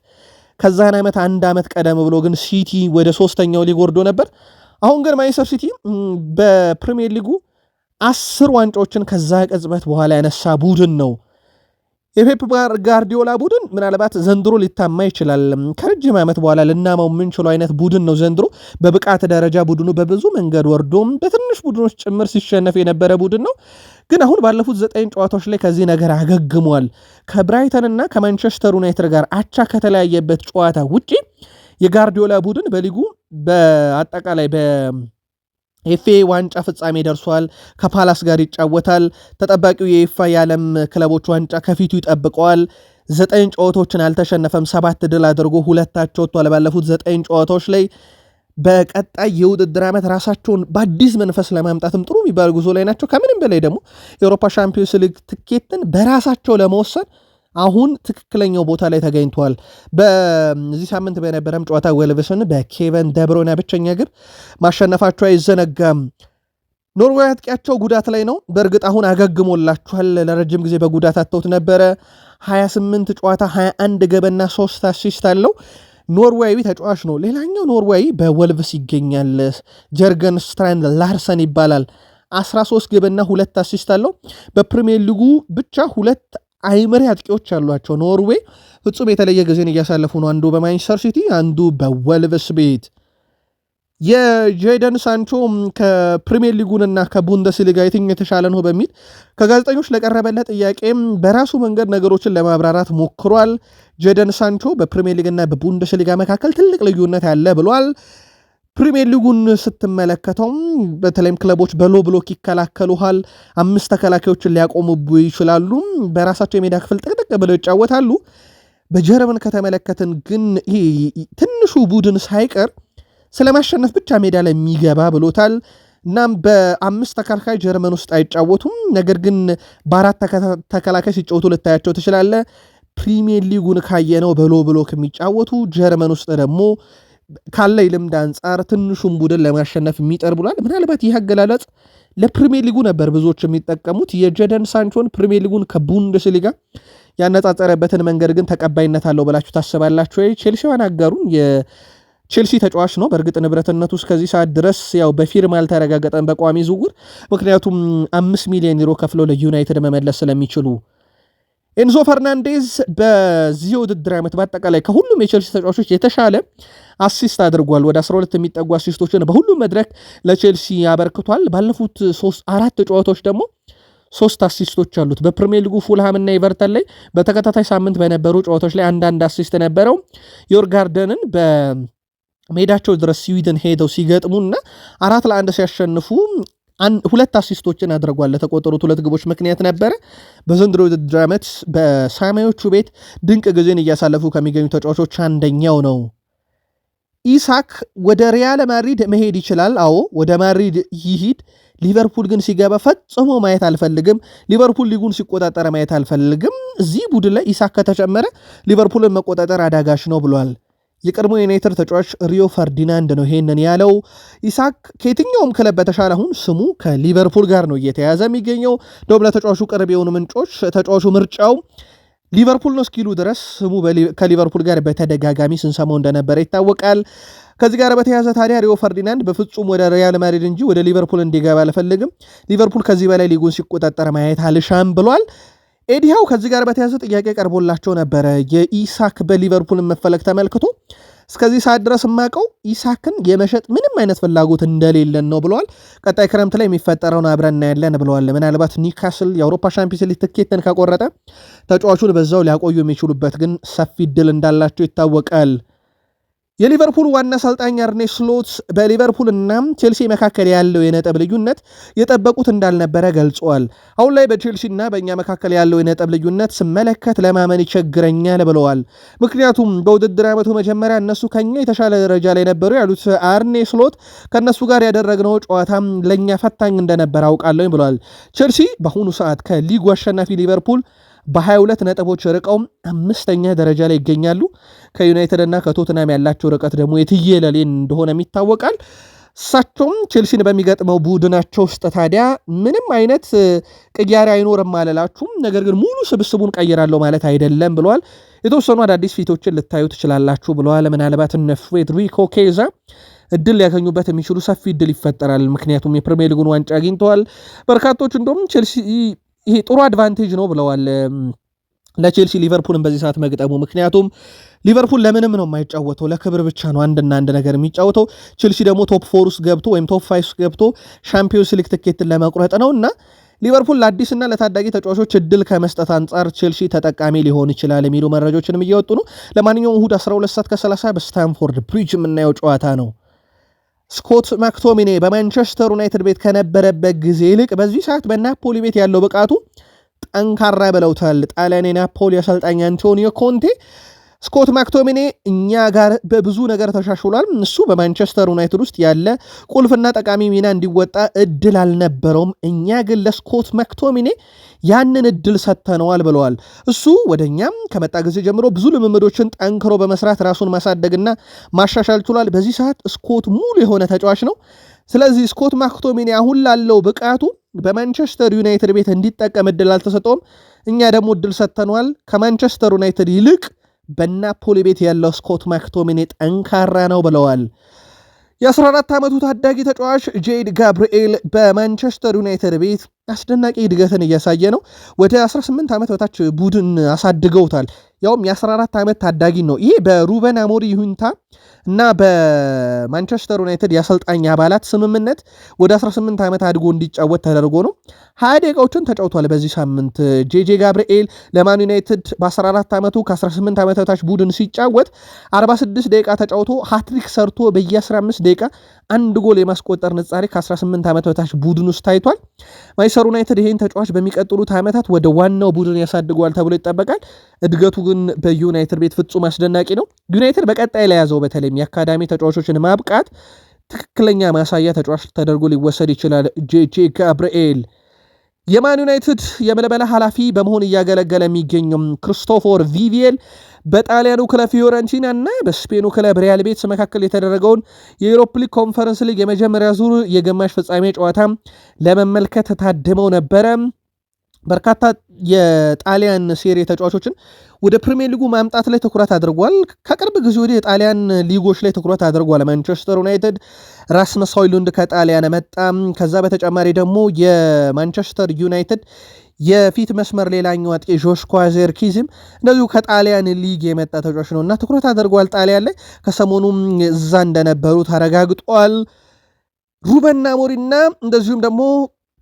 Speaker 1: ከዛን ዓመት አንድ ዓመት ቀደም ብሎ ግን ሲቲ ወደ 3ኛው ሊግ ወርዶ ነበር። አሁን ግን ማንቸስተር ሲቲ በፕሪሚየር ሊጉ 10 ዋንጫዎችን ከዛ ቅጽበት በኋላ ያነሳ ቡድን ነው። የፔፕ ጋርዲዮላ ቡድን ምናልባት ዘንድሮ ሊታማ ይችላል። ከረጅም ዓመት በኋላ ልናማው የምንችለው አይነት ቡድን ነው ዘንድሮ። በብቃት ደረጃ ቡድኑ በብዙ መንገድ ወርዶም በትንሽ ቡድኖች ጭምር ሲሸነፍ የነበረ ቡድን ነው። ግን አሁን ባለፉት 9 ጨዋታዎች ላይ ከዚህ ነገር አገግሟል። ከብራይተን እና ከማንቸስተር ዩናይትድ ጋር አቻ ከተለያየበት ጨዋታ ውጪ የጋርዲዮላ ቡድን በሊጉ በአጠቃላይ ኤፍኤ ዋንጫ ፍጻሜ ደርሷል። ከፓላስ ጋር ይጫወታል። ተጠባቂው የኤፋ የዓለም ክለቦች ዋንጫ ከፊቱ ይጠብቀዋል። 9 ጨዋታዎችን አልተሸነፈም። 7 ድል አድርጎ 2 አቻ ወጥቷል ባለፉት 9 ጨዋታዎች ላይ። በቀጣይ የውድድር ዓመት ራሳቸውን በአዲስ መንፈስ ለማምጣትም ጥሩ የሚባል ጉዞ ላይ ናቸው። ከምንም በላይ ደግሞ የአውሮፓ ሻምፒዮንስ ሊግ ትኬትን በራሳቸው ለመወሰን አሁን ትክክለኛው ቦታ ላይ ተገኝተዋል። በዚህ ሳምንት በነበረም ጨዋታ ወልቭስን በኬቨን ደብሮይነ ብቸኛ ግብ ማሸነፋቸው አይዘነጋም። ኖርዌይ አጥቂያቸው ጉዳት ላይ ነው። በእርግጥ አሁን አገግሞላችኋል። ለረጅም ጊዜ በጉዳት አጥተውት ነበረ። 28 ጨዋታ 21 ግብና 3 አሲስት አለው። ኖርዌያዊ ተጫዋች ነው። ሌላኛው ኖርዌያዊ በወልቭስ ይገኛል። ጀርገን ስትራንድ ላርሰን ይባላል። 13 ግብና 2 አሲስት አለው። በፕሪሚየር ሊጉ ብቻ 2 አይመሪ አጥቂዎች አሏቸው። ኖርዌይ ፍጹም የተለየ ጊዜን እያሳለፉ ነው። አንዱ በማንቸስተር ሲቲ፣ አንዱ በወልቭስ ቤት። የጄደን ሳንቾ ከፕሪሚየር ሊጉንና ከቡንደስሊጋ የትኛው የተሻለ ነው በሚል ከጋዜጠኞች ለቀረበለት ጥያቄም በራሱ መንገድ ነገሮችን ለማብራራት ሞክሯል። ጄደን ሳንቾ በፕሪሚየር ሊግና በቡንደስሊጋ መካከል ትልቅ ልዩነት ያለ ብሏል። ፕሪሚየር ሊጉን ስትመለከተውም በተለይም ክለቦች በሎ ብሎክ ይከላከሉሃል፣ 5 ተከላካዮችን ሊያቆሙቡ ይችላሉ፣ በራሳቸው የሜዳ ክፍል ጥቅጥቅ ብለው ይጫወታሉ። በጀርመን ከተመለከትን ግን ትንሹ ቡድን ሳይቀር ስለማሸነፍ ብቻ ሜዳ ላይ የሚገባ ብሎታል። እናም በ5 ተከላካይ ጀርመን ውስጥ አይጫወቱም፣ ነገር ግን በ4 ተከላካይ ሲጫወቱ ልታያቸው ትችላለ። ፕሪሚየር ሊጉን ካየነው በሎ ብሎክ የሚጫወቱ ጀርመን ውስጥ ደግሞ ካለይ ልምድ አንጻር ትንሹን ቡድን ለማሸነፍ የሚጠር ብሏል። ምናልባት ይህ አገላለጽ ለፕሪሚየር ሊጉ ነበር ብዙዎች የሚጠቀሙት። የጀደን ሳንቾን ፕሪሚየር ሊጉን ከቡንደስሊጋ ያነጻጸረበትን መንገድ ግን ተቀባይነት አለው ብላችሁ ታስባላችሁ? ቼልሲዋን አጋሩን ቼልሲ ተጫዋች ነው። በእርግጥ ንብረትነቱ እስከዚህ ሰዓት ድረስ ያው በፊርማ ያልተረጋገጠን በቋሚ ዝውውር፣ ምክንያቱም 5 ሚሊዮን ዩሮ ከፍለው ለዩናይትድ መመለስ ስለሚችሉ። ኤንዞ ፈርናንዴዝ በዚህ ውድድር ዓመት በአጠቃላይ ከሁሉም የቼልሲ ተጫዋቾች የተሻለ አሲስት አድርጓል። ወደ 12 የሚጠጉ አሲስቶችን በሁሉም መድረክ ለቼልሲ ያበርክቷል። ባለፉት 4 ጨዋታዎች ደግሞ 3 አሲስቶች አሉት። በፕሪሚየር ሊጉ ፉልሃም እና ኤቨርተን ላይ በተከታታይ ሳምንት በነበሩ ጨዋታዎች ላይ አንዳንድ አሲስት ነበረው። ዮርጋርደንን ሜዳቸው ድረስ ስዊድን ሄደው ሲገጥሙና 4-1 ሲያሸንፉ 2 አሲስቶችን አድርጓል። ለተቆጠሩት 2 ግቦች ምክንያት ነበረ። በዘንድሮ ውድድር ዓመት በሰማያዊዎቹ ቤት ድንቅ ጊዜን እያሳለፉ ከሚገኙ ተጫዋቾች አንደኛው ነው። ኢሳክ ወደ ሪያል ማድሪድ መሄድ ይችላል። አዎ ወደ ማድሪድ ይሂድ። ሊቨርፑል ግን ሲገባ ፈጽሞ ማየት አልፈልግም። ሊቨርፑል ሊጉን ሲቆጣጠር ማየት አልፈልግም። እዚህ ቡድን ላይ ኢሳክ ከተጨመረ ሊቨርፑልን መቆጣጠር አዳጋች ነው ብሏል። የቀድሞ የዩናይትድ ተጫዋች ሪዮ ፈርዲናንድ ነው ይሄንን ያለው። ኢሳክ ከየትኛውም ክለብ በተሻለ አሁን ስሙ ከሊቨርፑል ጋር ነው እየተያዘ የሚገኘው። ደውም ለተጫዋቹ ቅርብ የሆኑ ምንጮች ተጫዋቹ ምርጫው ሊቨርፑል ነው እስኪሉ ድረስ ስሙ ከሊቨርፑል ጋር በተደጋጋሚ ስንሰማው እንደነበረ ይታወቃል። ከዚህ ጋር በተያያዘ ታዲያ ሪዮ ፈርዲናንድ በፍጹም ወደ ሪያል ማድሪድ እንጂ ወደ ሊቨርፑል እንዲገባ አልፈልግም፣ ሊቨርፑል ከዚህ በላይ ሊጉን ሲቆጣጠር ማየት አልሻም ብሏል። ኤዲሃው ከዚህ ጋር በተያያዘ ጥያቄ ቀርቦላቸው ነበረ። የኢሳክ በሊቨርፑል መፈለግ ተመልክቶ እስከዚህ ሰዓት ድረስ የማውቀው ኢሳክን የመሸጥ ምንም አይነት ፍላጎት እንደሌለን ነው ብለዋል። ቀጣይ ክረምት ላይ የሚፈጠረውን አብረን እናያለን ብለዋል። ምናልባት ኒውካስል የአውሮፓ ሻምፒዮንስ ሊግ ትኬትን ከቆረጠ ተጫዋቹን በዛው ሊያቆዩ የሚችሉበት ግን ሰፊ ድል እንዳላቸው ይታወቃል። የሊቨርፑል ዋና አሰልጣኝ አርኔ ስሎት በሊቨርፑል እና ቼልሲ መካከል ያለው የነጥብ ልዩነት የጠበቁት እንዳልነበረ ገልጸዋል። አሁን ላይ በቼልሲ እና በእኛ መካከል ያለው የነጥብ ልዩነት ስመለከት ለማመን ይቸግረኛል ብለዋል። ምክንያቱም በውድድር ዓመቱ መጀመሪያ እነሱ ከኛ የተሻለ ደረጃ ላይ ነበሩ ያሉት አርኔ ስሎት ከእነሱ ጋር ያደረግነው ጨዋታም ለእኛ ፈታኝ እንደነበር አውቃለሁ ብለዋል። ቼልሲ በአሁኑ ሰዓት ከሊጉ አሸናፊ ሊቨርፑል በ22 ነጥቦች ርቀው 5ኛ ደረጃ ላይ ይገኛሉ። ከዩናይትድ እና ከቶትናም ያላቸው ርቀት ደግሞ የትየለሌ እንደሆነም ይታወቃል። እሳቸውም ቼልሲን በሚገጥመው ቡድናቸው ውስጥ ታዲያ ምንም አይነት ቅያሬ አይኖርም አልላችሁም፣ ነገር ግን ሙሉ ስብስቡን ቀይራለሁ ማለት አይደለም ብለዋል። የተወሰኑ አዳዲስ ፊቶችን ልታዩ ትችላላችሁ ብለዋል። ምናልባት እነ ፍሬድሪኮ ኬዛ እድል ሊያገኙበት የሚችሉ ሰፊ እድል ይፈጠራል። ምክንያቱም የፕሪሚየር ሊጉን ዋንጫ አግኝተዋል። በርካቶች እንደውም ቼልሲ ይሄ ጥሩ አድቫንቴጅ ነው ብለዋል ለቼልሲ ሊቨርፑልን በዚህ ሰዓት መግጠሙ። ምክንያቱም ሊቨርፑል ለምንም ነው የማይጫወተው፣ ለክብር ብቻ ነው አንድና አንድ ነገር የሚጫወተው። ቼልሲ ደግሞ ቶፕ 4 ውስጥ ገብቶ ወይም ቶፕ 5 ውስጥ ገብቶ ሻምፒዮንስ ሊግ ትኬትን ለመቁረጥ ነው እና ሊቨርፑል ለአዲስና ለታዳጊ ተጫዋቾች እድል ከመስጠት አንጻር ቼልሲ ተጠቃሚ ሊሆን ይችላል የሚሉ መረጃዎችንም እየወጡ ነው። ለማንኛውም እሁድ 12:30 በስታንፎርድ ብሪጅ የምናየው ጨዋታ ነው። ስኮት ማክቶሚኔ በማንቸስተር ዩናይትድ ቤት ከነበረበት ጊዜ ይልቅ በዚህ ሰዓት በናፖሊ ቤት ያለው ብቃቱ ጠንካራ ብለውታል ጣሊያን የናፖሊ አሰልጣኝ አንቶኒዮ ኮንቴ። ስኮት ማክቶሚኔ እኛ ጋር በብዙ ነገር ተሻሽሏል። እሱ በማንቸስተር ዩናይትድ ውስጥ ያለ ቁልፍና ጠቃሚ ሚና እንዲወጣ እድል አልነበረውም። እኛ ግን ለስኮት ማክቶሚኔ ያንን እድል ሰጥተነዋል ብለዋል። እሱ ወደኛም ከመጣ ጊዜ ጀምሮ ብዙ ልምምዶችን ጠንክሮ በመስራት ራሱን ማሳደግና ማሻሻል ችሏል። በዚህ ሰዓት ስኮት ሙሉ የሆነ ተጫዋች ነው። ስለዚህ ስኮት ማክቶሚኔ አሁን ላለው ብቃቱ በማንቸስተር ዩናይትድ ቤት እንዲጠቀም እድል አልተሰጠውም። እኛ ደግሞ እድል ሰጥተነዋል። ከማንቸስተር ዩናይትድ ይልቅ በናፖሊ ቤት ያለው ስኮት ማክቶሚኔ ጠንካራ ነው ብለዋል። የ14 ዓመቱ ታዳጊ ተጫዋች ጄድ ጋብርኤል በማንቸስተር ዩናይትድ ቤት አስደናቂ እድገትን እያሳየ ነው። ወደ 18 ዓመት በታች ቡድን አሳድገውታል። ያውም የ14 ዓመት ታዳጊ ነው። ይሄ በሩበን አሞሪም ይሁንታ እና በማንቸስተር ዩናይትድ የአሰልጣኝ አባላት ስምምነት ወደ 18 ዓመት አድጎ እንዲጫወት ተደርጎ ነው። 20 ደቂቃዎችን ተጫውቷል። በዚህ ሳምንት ጄጄ ጋብርኤል ለማን ዩናይትድ በ14 ዓመቱ ከ18 ዓመት በታች ቡድን ሲጫወት 46 ደቂቃ ተጫውቶ ሃትሪክ ሰርቶ በየ15 ደቂቃ አንድ ጎል የማስቆጠር ንጻሬ ከ18 ዓመት በታች ቡድን ውስጥ ታይቷል። ማንቸስተር ዩናይትድ ይህን ተጫዋች በሚቀጥሉት ዓመታት ወደ ዋናው ቡድን ያሳድገዋል ተብሎ ይጠበቃል። እድገቱ ግን በዩናይትድ ቤት ፍጹም አስደናቂ ነው። ዩናይትድ በቀጣይ ላይ ያዘው በተለይም የአካዳሚ ተጫዋቾችን ማብቃት ትክክለኛ ማሳያ ተጫዋች ተደርጎ ሊወሰድ ይችላል። ጄጄ ጋብርኤል የማን ዩናይትድ የመለበላ ኃላፊ በመሆን እያገለገለ የሚገኘው ክሪስቶፈር ቪቪየል በጣሊያኑ ክለብ ፊዮረንቲና እና በስፔኑ ክለብ ሪያል ቤትስ መካከል የተደረገውን የዩሮፓ ሊግ ኮንፈረንስ ሊግ የመጀመሪያ ዙር የግማሽ ፍጻሜ ጨዋታ ለመመልከት ታድመው ነበረ። በርካታ የጣሊያን ሴሪ ተጫዋቾችን ወደ ፕሪሚየር ሊጉ ማምጣት ላይ ትኩረት አድርጓል። ከቅርብ ጊዜ ወዲህ የጣሊያን ሊጎች ላይ ትኩረት አድርጓል። ማንቸስተር ዩናይትድ ራስመስ ሆይሉንድ ከጣሊያን መጣ። ከዛ በተጨማሪ ደግሞ የማንቸስተር ዩናይትድ የፊት መስመር ሌላኛው አጥቂ ጆሽኳ ዜርኪዝም እንደዚሁ ከጣሊያን ሊግ የመጣ ተጫዋች ነው እና ትኩረት አድርጓል ጣሊያን ላይ። ከሰሞኑም እዛ እንደነበሩ ተረጋግጧል። ሩበን አሞሪምና እንደዚሁም ደግሞ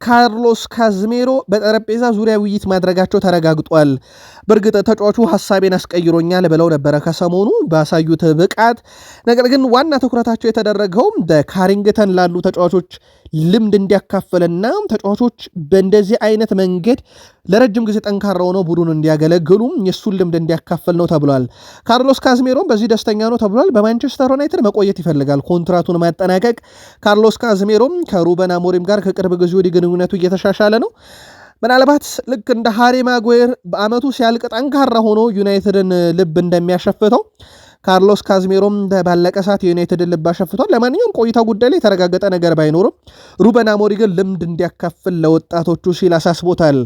Speaker 1: ካርሎስ ካዝሜሮ በጠረጴዛ ዙሪያ ውይይት ማድረጋቸው ተረጋግጧል። በእርግጥ ተጫዋቹ ሐሳቤን አስቀይሮኛል ብለው ነበረ ከሰሞኑ ባሳዩት ብቃት። ነገር ግን ዋና ትኩረታቸው የተደረገው በካሪንግተን ላሉ ተጫዋቾች ልምድ እንዲያካፍልና ተጫዋቾች በእንደዚህ አይነት መንገድ ለረጅም ጊዜ ጠንካራ ሆነው ቡድን እንዲያገለግሉ የሱን ልምድ እንዲያካፍል ነው ተብሏል። ካርሎስ ካዝሜሮም በዚህ ደስተኛ ነው ተብሏል። በማንቸስተር ዩናይትድ መቆየት ይፈልጋል፣ ኮንትራቱን ማጠናቀቅ። ካርሎስ ካዝሜሮም ከሩበን አሞሪም ጋር ከቅርብ ጊዜ ወዲህ ግንኙነቱ እየተሻሻለ ነው። ምናልባት ልክ እንደ ሃሪ ማጉዌር በአመቱ ሲያልቅ ጠንካራ ሆኖ ዩናይትድን ልብ እንደሚያሸፍተው ካርሎስ ካዝሜሮም ባለቀ ሰዓት የዩናይትድን ልብ አሸፍቷል። ለማንኛውም ቆይታ ጉዳይ ላይ የተረጋገጠ ነገር ባይኖርም ሩበን አሞሪም ግን ልምድ እንዲያካፍል ለወጣቶቹ ሲል አሳስቦታል።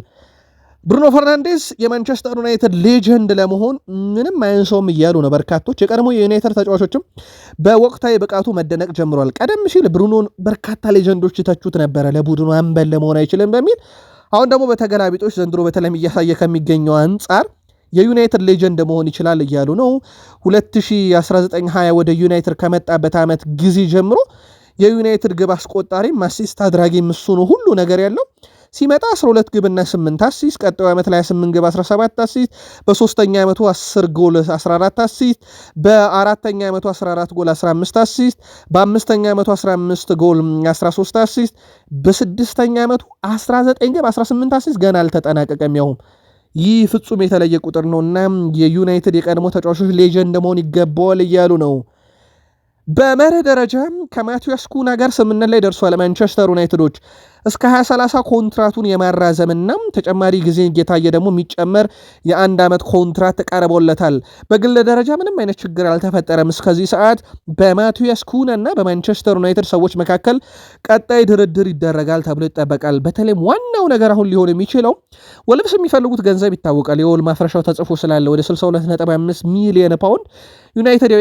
Speaker 1: ብሩኖ ፈርናንዴዝ የማንቸስተር ዩናይትድ ሌጀንድ ለመሆን ምንም አያንሰውም እያሉ ነው በርካቶች። የቀድሞ የዩናይትድ ተጫዋቾችም በወቅታዊ ብቃቱ መደነቅ ጀምረዋል። ቀደም ሲል ብሩኖን በርካታ ሌጀንዶች ይተቹት ነበረ፣ ለቡድኑ አምበል ለመሆን አይችልም በሚል። አሁን ደግሞ በተገላቢጦች ዘንድሮ በተለይም እያሳየ ከሚገኘው አንጻር የዩናይትድ ሌጀንድ መሆን ይችላል እያሉ ነው። 2019-20 ወደ ዩናይትድ ከመጣበት ዓመት ጊዜ ጀምሮ የዩናይትድ ግብ አስቆጣሪ አሲስት አድራጊ እሱ ነው። ሁሉ ነገር ያለው ሲመጣ 12 ግብና 8 አሲስት፣ ቀጣዩ ዓመት ላይ 8 ግብ 17 አሲስት፣ በሶስተኛ ዓመቱ 10 ጎል 14 አሲስት፣ በአራተኛ ዓመቱ 14 ጎል 15 አሲስት፣ በአምስተኛ ዓመቱ 15 ጎል 13 አሲስት፣ በስድስተኛ ዓመቱ 19 ግብ 18 አሲስት። ገና አልተጠናቀቀም። ያውም ይህ ፍጹም የተለየ ቁጥር ነው እና የዩናይትድ የቀድሞ ተጫዋቾች ሌጀንድ መሆን ይገባዋል እያሉ ነው። በመርህ ደረጃ ከማቲያስ ኩና ጋር ስምምነት ላይ ደርሷል። ማንቸስተር ዩናይትዶች እስከ 2030 ኮንትራቱን የማራዘምና ተጨማሪ ጊዜ እየታየ ደግሞ የሚጨመር የ1 ዓመት ኮንትራት ቀርቦለታል። በግል ደረጃ ምንም አይነት ችግር አልተፈጠረም እስከዚህ ሰዓት። በማቲያስ ኩና እና በማንቸስተር ዩናይትድ ሰዎች መካከል ቀጣይ ድርድር ይደረጋል ተብሎ ይጠበቃል። በተለይም ዋናው ነገር አሁን ሊሆን የሚችለው ወልቭስ የሚፈልጉት ገንዘብ ይታወቃል። የውል ማፍረሻው ተጽፎ ስላለ ወደ 62.5 ሚሊዮን ፓውንድ ዩናይትድ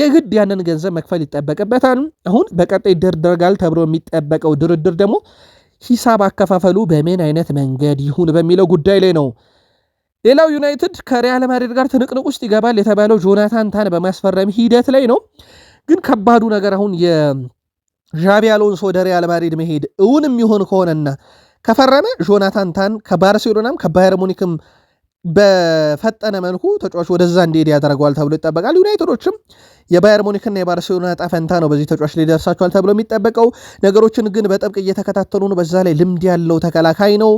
Speaker 1: የግድ ያንን ገንዘብ መክፈል ይጠበቅበታል። አሁን በቀጣይ ይደረጋል ተብሎ የሚጠበቀው ድርድር ደግሞ ሂሳብ አከፋፈሉ በምን አይነት መንገድ ይሁን በሚለው ጉዳይ ላይ ነው። ሌላው ዩናይትድ ከሪያል ማድሪድ ጋር ትንቅንቅ ውስጥ ይገባል የተባለው ጆናታን ታን በማስፈረም ሂደት ላይ ነው። ግን ከባዱ ነገር አሁን የዣቢ አሎንሶ ወደ ሪያል ማድሪድ መሄድ እውን የሚሆን ከሆነና ከፈረመ ጆናታን ታን ከባርሴሎናም ከባየር ሙኒክም በፈጠነ መልኩ ተጫዋች ወደዛ እንዲሄድ ያደርገዋል ተብሎ ይጠበቃል። ዩናይትዶችም የባየር ሙኒክና የባርሴሎና ዕጣ ፈንታ ነው በዚህ ተጫዋች ላይ ደርሳቸዋል ተብሎ የሚጠበቀው። ነገሮችን ግን በጥብቅ እየተከታተሉ ነው። በዛ ላይ ልምድ ያለው ተከላካይ ነው።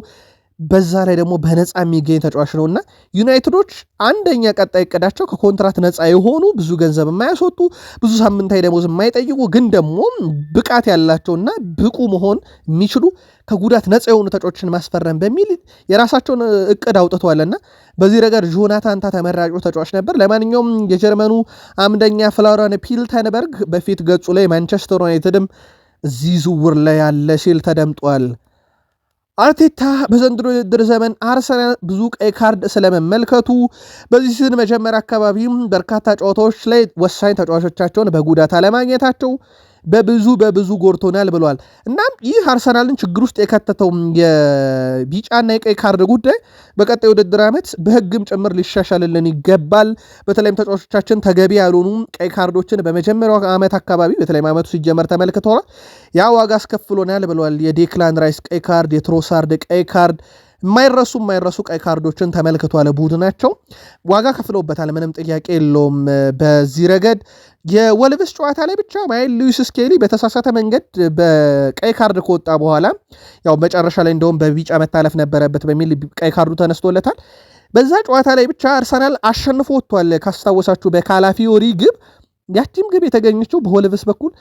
Speaker 1: በዛ ላይ ደግሞ በነፃ የሚገኝ ተጫዋች ነውና ዩናይትዶች አንደኛ ቀጣይ እቅዳቸው ከኮንትራት ነፃ የሆኑ ብዙ ገንዘብ የማያስወጡ ብዙ ሳምንታዊ ደሞዝ የማይጠይቁ ግን ደግሞ ብቃት ያላቸውና ብቁ መሆን የሚችሉ ከጉዳት ነፃ የሆኑ ተጫዋቾችን ማስፈረም በሚል የራሳቸውን እቅድ አውጥተዋልና በዚህ ረገድ ጆናታን ታ ተመራጩ ተጫዋች ነበር። ለማንኛውም የጀርመኑ አምደኛ ፍሎሪያን ፒልተንበርግ በፊት ገጹ ላይ ማንቸስተር ዩናይትድም እዚህ ዝውውር ላይ ያለ ሲል ተደምጧል። አርቴታ በዘንድሮ የውድድር ዘመን አርሰናል ብዙ ቀይ ካርድ ስለመመልከቱ በዚህ ሲዝን መጀመሪያ አካባቢም በርካታ ጨዋታዎች ላይ ወሳኝ ተጫዋቾቻቸውን በጉዳት አለማግኘታቸው በብዙ ጎርቶናል ብሏል። እናም ይህ አርሰናልን ችግር ውስጥ የከተተው የቢጫና የቀይ ካርድ ጉዳይ በቀጣይ ውድድር ዓመት በሕግም ጭምር ሊሻሻልልን ይገባል። በተለይም ተጫዋቾቻችን ተገቢ ያልሆኑ ቀይ ካርዶችን በመጀመሪያው ዓመት አካባቢ በተለይም ዓመቱ ሲጀመር ተመልክተዋል። ያ ዋጋ አስከፍሎናል ብሏል። የዴክላን ራይስ ቀይ ካርድ፣ የትሮሳርድ ቀይ ካርድ የማይረሱ ቀይ ካርዶችን ተመልክቷል። ቡድናቸው ዋጋ ከፍለውበታል፣ ምንም ጥያቄ የለውም። በዚህ ረገድ የወልቭስ ጨዋታ ላይ ብቻ ማይል ሉዊስ ስኬሊ በተሳሳተ መንገድ በቀይ ካርድ ከወጣ በኋላ ያው መጨረሻ ላይ እንደውም በቢጫ መታለፍ ነበረበት በሚል ቀይ ካርዱ ተነስቶለታል። በዛ ጨዋታ ላይ ብቻ አርሰናል አሸንፎ ወጥቷል። ካስታወሳችሁ በካላፊዮሪ ግብ፣ ያቺም ግብ የተገኘችው በወልቭስ በኩል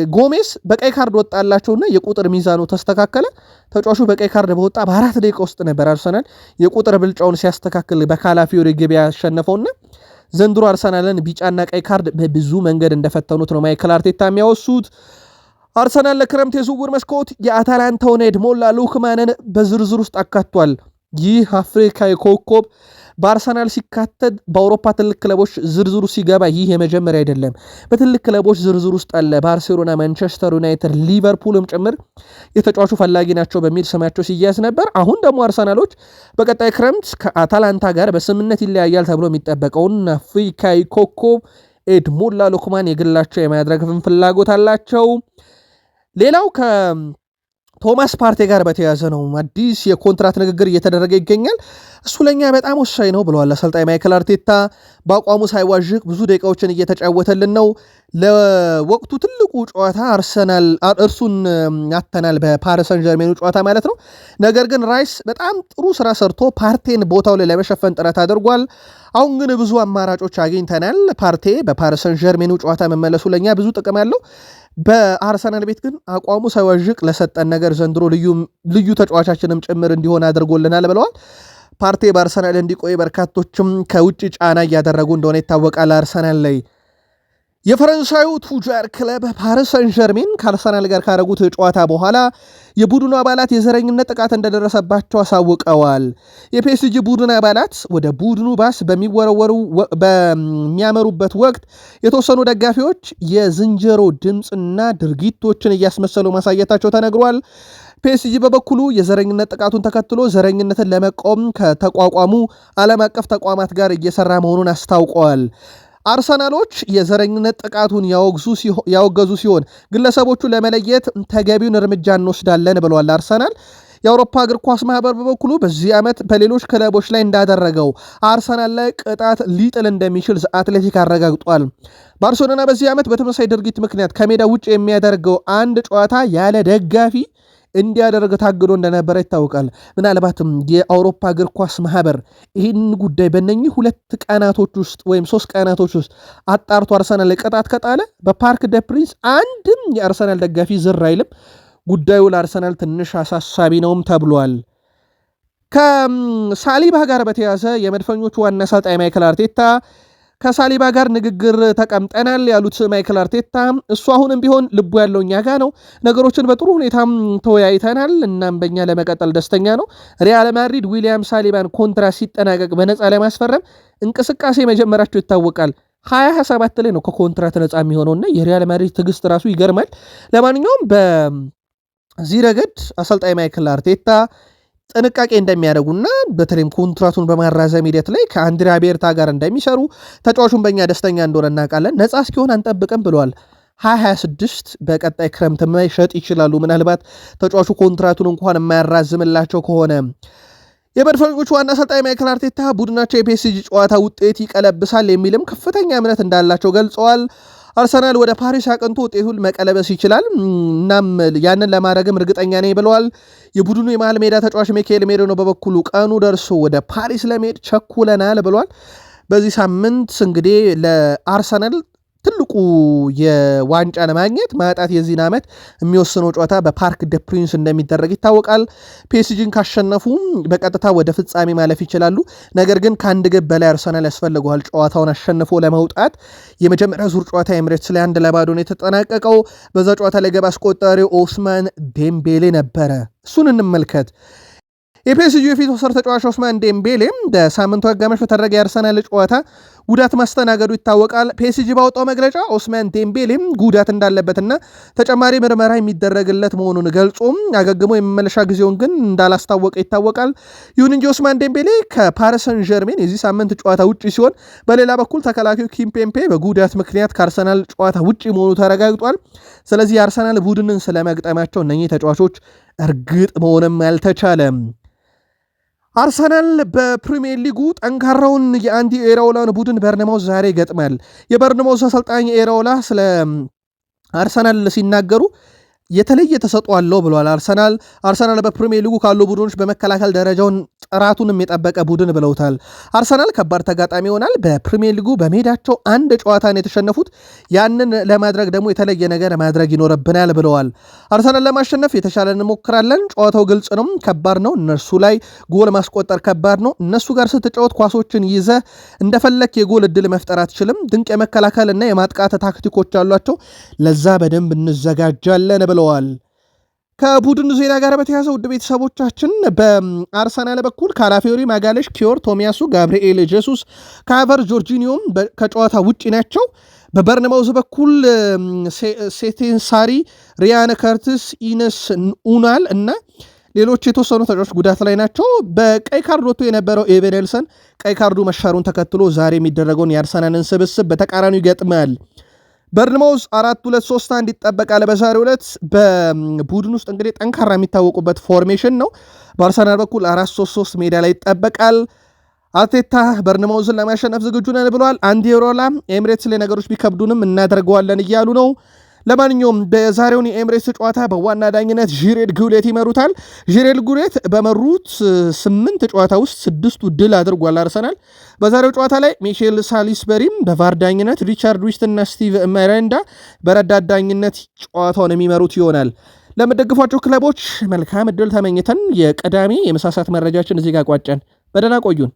Speaker 1: ጎሜስ በቀይ ካርድ ወጣላቸውና የቁጥር ሚዛኑ ተስተካከለ። ተጫዋቹ በቀይ ካርድ በወጣ በ4 ደቂቃ ውስጥ ነበር አርሰናል የቁጥር ብልጫውን ሲያስተካክል በካላፊዮሪ ግብ ያሸነፈውና ዘንድሮ አርሰናልን ቢጫና ቀይ ካርድ በብዙ መንገድ እንደፈተኑት ነው ማይክል አርቴታ የሚያወሱት። አርሰናል ለክረምት የዝውውር መስኮት የአታላንታውን ኤድሞላ ሉክማንን በዝርዝር ውስጥ አካቷል። ይህ አፍሪካዊ ኮከብ በአርሰናል ሲካተት በአውሮፓ ትልቅ ክለቦች ዝርዝሩ ሲገባ ይህ የመጀመሪያ አይደለም። በትልቅ ክለቦች ዝርዝር ውስጥ አለ። ባርሴሎና፣ ማንቸስተር ዩናይትድ፣ ሊቨርፑልም ጭምር የተጫዋቹ ፈላጊ ናቸው በሚል ስማቸው ሲያዝ ነበር። አሁን ደግሞ አርሰናሎች በቀጣይ ክረምት ከአታላንታ ጋር በስምነት ይለያያል ተብሎ የሚጠበቀውን አፍሪካዊ ኮከብ ኤድሞላ ሉክማን የግላቸው የማድረግ ፍላጎት አላቸው። ሌላው ቶማስ ፓርቴ ጋር በተያዘ ነው። አዲስ የኮንትራት ንግግር እየተደረገ ይገኛል። እሱ ለኛ በጣም ወሳኝ ነው ብለዋል አሰልጣኝ ማይክል አርቴታ። በአቋሙ ሳይዋዥቅ ብዙ ደቂቃዎችን እየተጫወተልን ነው። ለወቅቱ ትልቁ ጨዋታ አርሰናል እርሱን አተናል፣ በፓሪስ ሰን ዠርሜኑ ጨዋታ ማለት ነው። ነገር ግን ራይስ በጣም ጥሩ ስራ ሰርቶ ፓርቴን ቦታው ላይ ለመሸፈን ጥረት አድርጓል። አሁን ግን ብዙ አማራጮች አግኝተናል። ፓርቴ በፓሪስ ሰን ዠርሜኑ ጨዋታ መመለሱ ለኛ ብዙ ጥቅም አለው። በአርሰናል ቤት ግን አቋሙ ሳይዋዥቅ ለሰጠን ነገር ዘንድሮ ልዩ ተጫዋቻችንም ጭምር እንዲሆን አድርጎልናል ብለዋል። ፓርቴ በአርሰናል እንዲቆይ በርካቶችም ከውጭ ጫና እያደረጉ እንደሆነ ይታወቃል። አርሰናል ላይ የፈረንሳዩ ቱጃር ክለብ ፓሪስ ሰን ዠርሜን ከአርሰናል ጋር ካደረጉት ጨዋታ በኋላ የቡድኑ አባላት የዘረኝነት ጥቃት እንደደረሰባቸው አሳውቀዋል። የፒኤስጂ ቡድን አባላት ወደ ቡድኑ ባስ በሚያመሩበት ወቅት የተወሰኑ ደጋፊዎች የዝንጀሮ ድምፅና ድርጊቶችን እያስመሰሉ ማሳየታቸው ተነግሯል። ፒኤስጂ በበኩሉ የዘረኝነት ጥቃቱን ተከትሎ ዘረኝነትን ለመቃወም ከተቋቋሙ ዓለም አቀፍ ተቋማት ጋር እየሰራ መሆኑን አስታውቀዋል። አርሰናሎች የዘረኝነት ጥቃቱን ያወገዙ ሲሆን ግለሰቦቹ ለመለየት ተገቢውን እርምጃ እንወስዳለን ብለዋል። አርሰናል የአውሮፓ እግር ኳስ ማህበር በበኩሉ በዚህ ዓመት በሌሎች ክለቦች ላይ እንዳደረገው አርሰናል ላይ ቅጣት ሊጥል እንደሚችል አትሌቲክ አረጋግጧል። ባርሴሎና በዚህ ዓመት በተመሳሳይ ድርጊት ምክንያት ከሜዳ ውጭ የሚያደርገው አንድ ጨዋታ ያለ ደጋፊ እንዲያደርግ ታግዶ እንደነበረ ይታወቃል። ምናልባትም የአውሮፓ እግር ኳስ ማህበር ይህን ጉዳይ በእነኚህ 2 ቀናቶች ውስጥ ወይም 3 ቀናቶች ውስጥ አጣርቶ አርሰናል ላይ ቅጣት ከጣለ በፓርክ ደ ፕሪንስ አንድም የአርሰናል ደጋፊ ዝር አይልም። ጉዳዩ ለአርሰናል ትንሽ አሳሳቢ ነውም ተብሏል። ከሳሊባ ጋር በተያዘ የመድፈኞቹ ዋና አሰልጣኝ ማይክል አርቴታ ከሳሊባ ጋር ንግግር ተቀምጠናል ያሉት ማይክል አርቴታ እሱ አሁንም ቢሆን ልቡ ያለው እኛ ጋር ነው፣ ነገሮችን በጥሩ ሁኔታም ተወያይተናል፣ እናም በእኛ ለመቀጠል ደስተኛ ነው። ሪያል ማድሪድ ዊሊያም ሳሊባን ኮንትራት ሲጠናቀቅ በነፃ ለማስፈረም እንቅስቃሴ መጀመራቸው ይታወቃል። 2027 ላይ ነው ከኮንትራት ነፃ የሚሆነውና የሪያል ማድሪድ ትዕግስት ራሱ ይገርማል። ለማንኛውም በዚህ ረገድ አሰልጣኝ ማይክል አርቴታ ጥንቃቄ እንደሚያደርጉና በተለይም ኮንትራቱን በማራዘም ሂደት ላይ ከአንድሪያ ቤርታ ጋር እንደሚሰሩ ተጫዋቹን በእኛ ደስተኛ እንደሆነ እናውቃለን፣ ነፃ እስኪሆን አንጠብቅም ብለዋል። 2026 በቀጣይ ክረምት መሸጥ ይችላሉ። ምናልባት ተጫዋቹ ኮንትራቱን እንኳን የማያራዝምላቸው ከሆነ የመድፈኞቹ ዋና አሰልጣኝ ማይክል አርቴታ ቡድናቸው የፒኤስጂ ጨዋታ ውጤት ይቀለብሳል የሚልም ከፍተኛ እምነት እንዳላቸው ገልጸዋል። አርሰናል ወደ ፓሪስ አቅንቶ ውጤቱን መቀለበስ ይችላል። እናም ያንን ለማድረግም እርግጠኛ ነኝ ብለዋል። የቡድኑ የመሃል ሜዳ ተጫዋች ሚካኤል ሜሪኖ በበኩሉ ቀኑ ደርሶ ወደ ፓሪስ ለመሄድ ቸኩለናል ብለዋል። በዚህ ሳምንት እንግዲህ ለአርሰናል ትልቁ የዋንጫ ለማግኘት ማጣት የዚህን ዓመት የሚወስነው ጨዋታ በፓርክ ደ ፕሪንስ እንደሚደረግ ይታወቃል። ፒኤስጂን ካሸነፉ በቀጥታ ወደ ፍጻሜ ማለፍ ይችላሉ። ነገር ግን ከአንድ ግብ በላይ አርሰናል ያስፈልገዋል ጨዋታውን አሸንፎ ለመውጣት። የመጀመሪያ ዙር ጨዋታ ኤምሬትስ ላይ 1-0 ነው የተጠናቀቀው። በዛ ጨዋታ ላይ ግብ አስቆጣሪው ኦስማን ዴምቤሌ ነበረ። እሱን እንመልከት። የፒኤስጂ የፊት ወሰር ተጫዋች ኦስማን ዴምቤሌም በሳምንቱ አጋማሽ በተደረገ የአርሰናል ጨዋታ ጉዳት ማስተናገዱ ይታወቃል። ፒኤስጂ ባወጣው መግለጫ ኦስማን ዴምቤሌም ጉዳት እንዳለበትና ተጨማሪ ምርመራ የሚደረግለት መሆኑን ገልጾም አገግሞ የመመለሻ ጊዜውን ግን እንዳላስታወቀ ይታወቃል። ይሁን እንጂ ኦስማን ዴምቤሌ ከፓሪስ ሰን ዠርሜን የዚህ ሳምንት ጨዋታ ውጪ ሲሆን፣ በሌላ በኩል ተከላካዩ ኪምፔምፔ በጉዳት ምክንያት ከአርሰናል ጨዋታ ውጪ መሆኑ ተረጋግጧል። ስለዚህ የአርሰናል ቡድንን ስለመግጠማቸው እነኚህ ተጫዋቾች እርግጥ መሆንም አልተቻለም። አርሰናል በፕሪሚየር ሊጉ ጠንካራውን የአንዲ ኤራኦላን ቡድን በርነማውዝ ዛሬ ይገጥማል። የበርነማውዝ አሰልጣኝ ኤራኦላ ስለ አርሰናል ሲናገሩ የተለየ ተሰጥኦ አለው ብለዋል። አርሰናል በፕሪሚየር ሊጉ ካሉ ቡድኖች በመከላከል ደረጃውን ጥራቱንም የጠበቀ ቡድን ብለውታል። አርሰናል ከባድ ተጋጣሚ ይሆናል። በፕሪሚየር ሊጉ በሜዳቸው አንድ ጨዋታን የተሸነፉት፣ ያንን ለማድረግ ደግሞ የተለየ ነገር ማድረግ ይኖርብናል ብለዋል። አርሰናል ለማሸነፍ የተሻለ እንሞክራለን። ጨዋታው ግልጽ ነው፣ ከባድ ነው። እነርሱ ላይ ጎል ማስቆጠር ከባድ ነው። እነሱ ጋር ስትጫወት ኳሶችን ይዘ እንደፈለክ የጎል እድል መፍጠር አትችልም። ድንቅ የመከላከል እና የማጥቃት ታክቲኮች አሏቸው። ለዛ በደንብ እንዘጋጃለን ብለዋል። ከቡድኑ ዜና ጋር በተያዘ ውድ ቤተሰቦቻችን በአርሰናል በኩል ካላፊዮሪ፣ ማጋለሽ፣ ኪዮር፣ ቶሚያሱ፣ ጋብርኤል ጄሱስ፣ ካቨር፣ ጆርጂኒዮም ከጨዋታ ውጭ ናቸው። በበርንማውዝ በኩል ሴቴንሳሪ፣ ሪያን ከርትስ፣ ኢነስ ኡናል እና ሌሎች የተወሰኑ ተጫዋቾች ጉዳት ላይ ናቸው። በቀይ ካርድ ወጥቶ የነበረው ኤቨን ቀይ ካርዱ መሻሩን ተከትሎ ዛሬ የሚደረገውን የአርሰናልን ስብስብ በተቃራኒው ይገጥማል። በርንማውዝ 4-2-3-1 ይጠበቃል። በዛሬው ዕለት በቡድን ውስጥ እንግዲህ ጠንካራ የሚታወቁበት ፎርሜሽን ነው። በአርሰናል በኩል 4-3-3 ሜዳ ላይ ይጠበቃል። አርቴታ በርንማውዝን ለማሸነፍ ዝግጁ ነን ብለዋል። አንዲ ኤራኦላ ኤምሬትስ ላይ ነገሮች ቢከብዱንም እናደርገዋለን እያሉ ነው። ለማንኛውም በዛሬውን የኤምሬትስ ጨዋታ በዋና ዳኝነት ዢሬድ ጉሌት ይመሩታል። ዢሬድ ጉሌት በመሩት 8 ጨዋታ ውስጥ 6ቱ ድል አድርጓል አርሰናል። በዛሬው ጨዋታ ላይ ሚሼል ሳሊስበሪም በቫር ዳኝነት፣ ሪቻርድ ዊስት እና ስቲቭ መረንዳ በረዳት ዳኝነት ጨዋታውን የሚመሩት ይሆናል። ለምትደግፏቸው ክለቦች መልካም እድል ተመኝተን የቅዳሜ የምሳ ሰዓት መረጃችን እዚህ ጋር ቋጨን። በደህና ቆዩን።